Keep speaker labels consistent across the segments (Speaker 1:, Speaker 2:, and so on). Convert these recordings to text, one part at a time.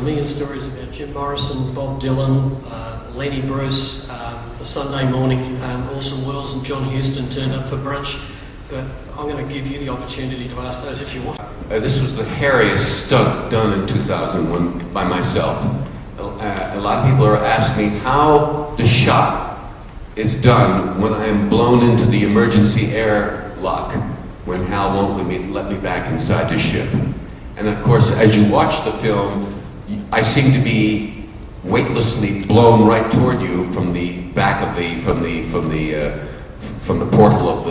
Speaker 1: million stories about Jim Morrison, Bob Dylan, Lenny Bruce, the Sunday Morning, Orson Welles and John Huston turned up for brunch. But I'm going to give you the opportunity to ask those if you want.
Speaker 2: This was the hairiest stunt done in 2001 by myself. A lot of people are asking me how the shot is done when I am blown into the emergency air lock, when Hal won't let me back inside the ship. And of course, as you watch the film, I seem to be weightlessly blown right toward you from the back of from the portal of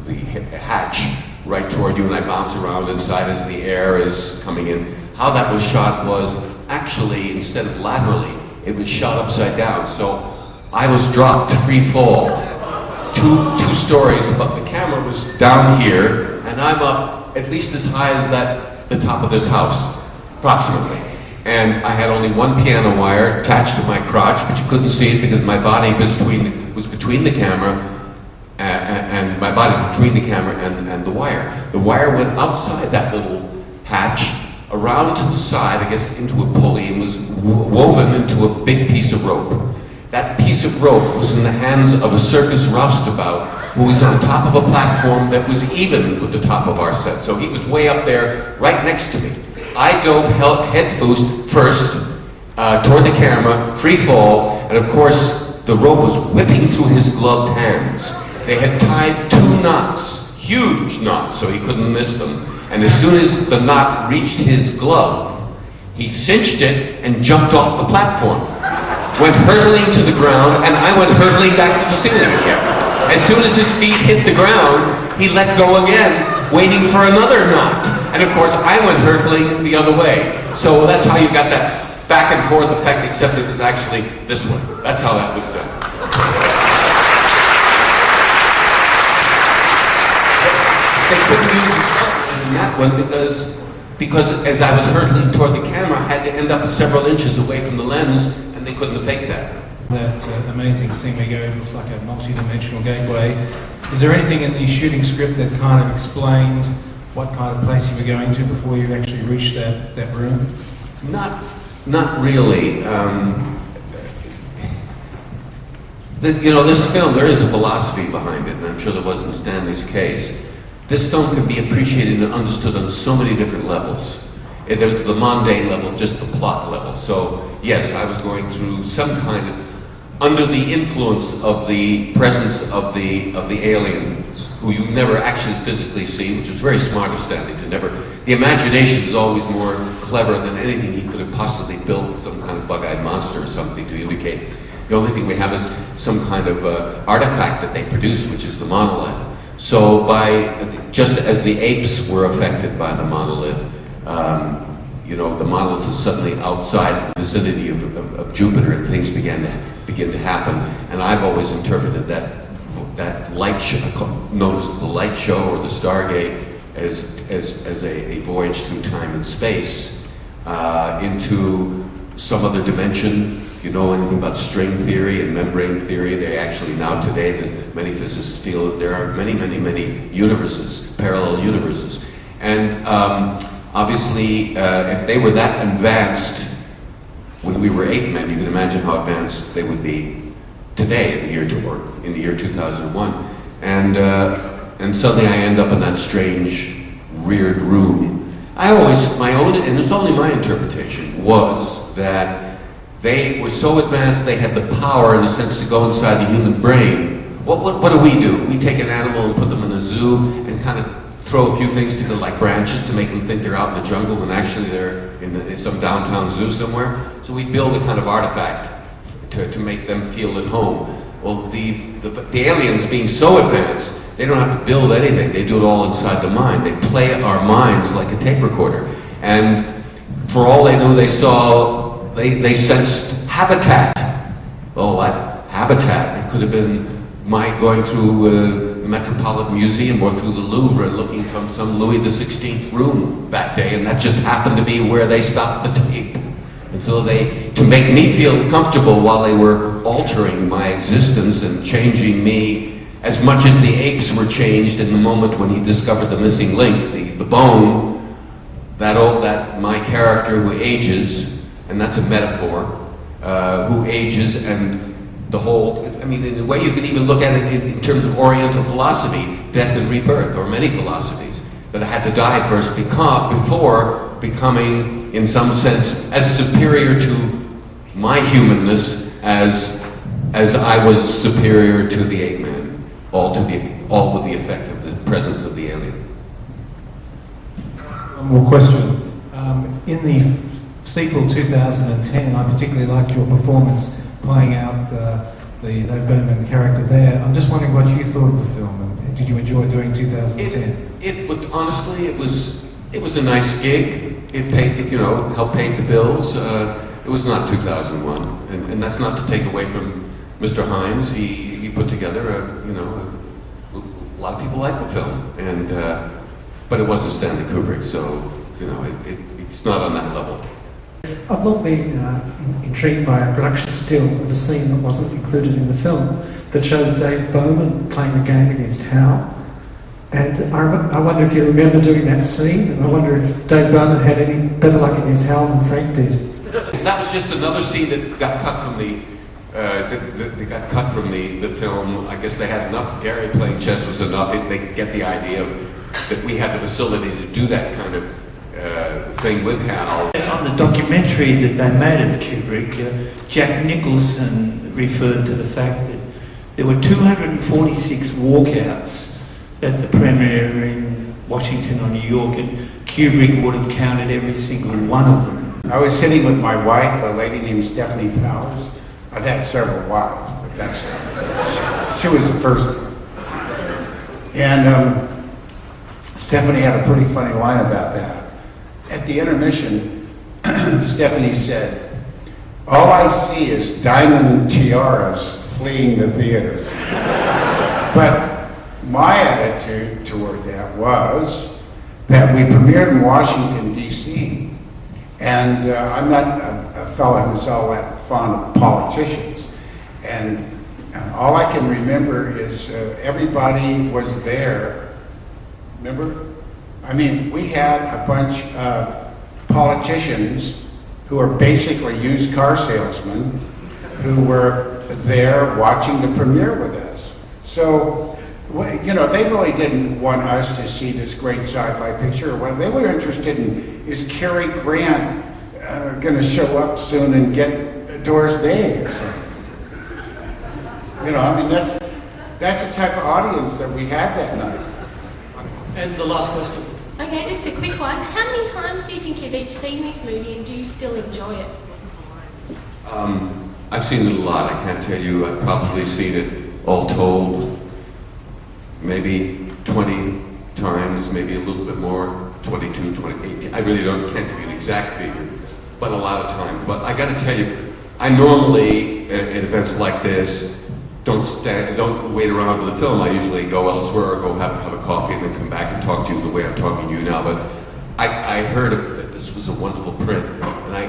Speaker 2: the hatch right toward you, and I bounce around inside as the air is coming in. How that was shot was actually, instead of laterally, it was shot upside down. So I was dropped free fall, two stories, but the camera was down here, and I'm up at least as high as the top of this house, approximately. And I had only one piano wire attached to my crotch, but you couldn't see it because my body was between the camera and my body between the camera and the wire. The wire went outside that little hatch, around to the side, I guess into a pulley, and was woven into a big piece of rope. That piece of rope was in the hands of a circus roustabout who was on top of a platform that was even with the top of our set. So he was way up there, right next to me. I dove head first toward the camera, free fall, and of course the rope was whipping through his gloved hands. They had tied 2 knots, huge knots, so he couldn't miss them. And as soon as the knot reached his glove, he cinched it and jumped off the platform. Went hurtling to the ground, and I went hurtling back to the ceiling again. As soon as his feet hit the ground, he let go again, waiting for another knot. And of course, I went hurtling the other way. So that's how you got that back and forth effect, except it was actually this one. That's how that was done. They couldn't use the stuff in that one because as I was hurtling toward the camera, I had to end up several inches away from the lens, and they couldn't have faked that.
Speaker 3: That amazing scene we go, it looks like a multi-dimensional gateway. Is there anything in the shooting script that kind of explained what kind of place you were going to before you actually reached that room?
Speaker 2: Not really. This film, there is a philosophy behind it, and I'm sure there was in Stanley's case. This film can be appreciated and understood on so many different levels. There's the mundane level, just the plot level. So, yes, I was going through some kind of, under the influence of the presence of the aliens, who you never actually physically see, which was very smart of Stanley to never. The imagination is always more clever than anything he could have possibly built, some kind of bug-eyed monster or something to indicate. The only thing we have is some kind of artifact that they produce, which is the monolith. So just as the apes were affected by the monolith, the monolith is suddenly outside the vicinity of Jupiter, and things begin to happen. And I've always interpreted that light show, known as the light show or the Stargate, as a voyage through time and space into some other dimension. If you know anything about string theory and membrane theory, they actually now today, many physicists feel that there are many, many, many universes, parallel universes. And obviously, if they were that advanced when we were ape men, you can imagine how advanced they would be today in the year 2001. And suddenly I end up in that strange, weird room. And it's only my interpretation, was that they were so advanced they had the power, in a sense, to go inside the human brain. What do? We take an animal and put them in a zoo and kind of throw a few things together, like branches, to make them think they're out in the jungle when actually they're in some downtown zoo somewhere. So we build a kind of artifact to make them feel at home. Well, the aliens, being so advanced, they don't have to build anything. They do it all inside the mind. They play our minds like a tape recorder. And for all they knew, they sensed habitat. Well, what habitat? It could have been my going through the Metropolitan Museum or through the Louvre and looking from some Louis XVI room that day, and that just happened to be where they stopped the tape. And so to make me feel comfortable while they were altering my existence and changing me as much as the apes were changed in the moment when he discovered the missing link, the bone. that my character who ages, and that's a metaphor, who ages, and the whole, I mean, in a way you can even look at it in terms of Oriental philosophy, death and rebirth, or many philosophies, that I had to die first before becoming, in some sense, as superior to my humanness as I was superior to the ape man, all with the effect of the presence of the alien.
Speaker 3: One more question. In the sequel 2010, I particularly liked your performance playing out the Berman character there. I'm just wondering what you thought of the film, and did you enjoy doing 2010?
Speaker 2: Honestly, it was a nice gig. It paid, helped pay the bills. It was not 2001, and that's not to take away from Mr. Hines. He put together a lot of people like the film, but it wasn't Stanley Kubrick, so it's not on that level.
Speaker 4: I've long been intrigued by a production still of a scene that wasn't included in the film that shows Dave Bowman playing the game against Hal. And I wonder if you remember doing that scene, and I wonder if Dave Bowman had any better luck against Hal than Frank did.
Speaker 2: That was just another scene that got cut from the film. I guess they had enough. Gary playing chess was enough. They get the idea that we had the facility to do that kind of thing with Hal.
Speaker 5: On the documentary that they made of Kubrick, Jack Nicholson referred to the fact that there were 246 walkouts at the premiere in Washington or New York, and Kubrick would have counted every single one of them.
Speaker 6: I was sitting with my wife, a lady named Stephanie Powers. I've had several wives, but she was the first one. And Stephanie had a pretty funny line about that. At the intermission, Stephanie said, "All I see is diamond tiaras fleeing the theater." But my attitude toward that was that we premiered in Washington, D.C., and I'm not a fellow who's all that fond of politicians. And all I can remember is everybody was there. Remember? I mean, we had a bunch of politicians who are basically used car salesmen who were there watching the premiere with us. So, they really didn't want us to see this great sci-fi picture. What they were interested in is Cary Grant going to show up soon and get Doris Day or something. That's the type of audience that we had that night.
Speaker 1: And the last question.
Speaker 7: Okay, just a quick one. How many times do you think you've each seen this movie, and do you still enjoy it?
Speaker 2: I've seen it a lot. I can't tell you. I've probably seen it all told maybe 20 times, maybe a little bit more, 22, 28. I really can't give you an exact figure, but a lot of times. But I got to tell you, I normally at events like this don't wait around for the film. I usually go elsewhere or go have a cup of coffee and then come back and talk to you the way I'm talking to you now. But I heard that this was a wonderful print, and I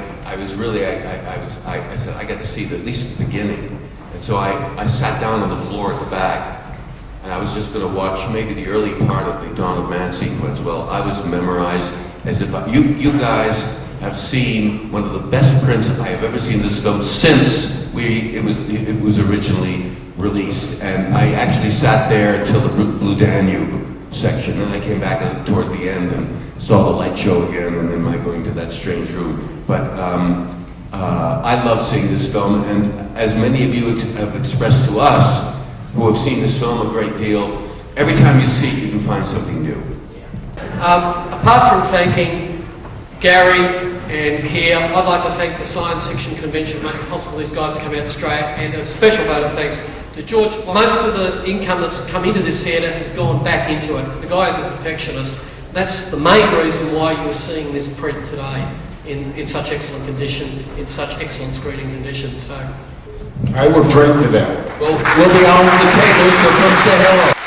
Speaker 2: said I got to see at least the beginning, and so I sat down on the floor at the back, and I was just going to watch maybe the early part of the Dawn of Man sequence. Well, I was memorized as if you guys have seen one of the best prints I have ever seen this film since it was originally released, and I actually sat there till the Blue Danube section, and I came back toward the end and saw the light show again, and then going to that strange room. But I love seeing this film, and as many of you have expressed to us who have seen this film a great deal, every time you see it, you can find something new.
Speaker 1: Apart from thanking Gary and Keir, I'd like to thank the Science Fiction Convention for making possible these guys to come out to Australia, and a special vote of thanks to George. Most of the income that's come into this theatre has gone back into it. The guy is a perfectionist. That's the main reason why you're seeing this print today in such excellent condition, in such excellent screening conditions. So
Speaker 6: I will drink to that.
Speaker 2: Well, we'll be on the table, so come say hello.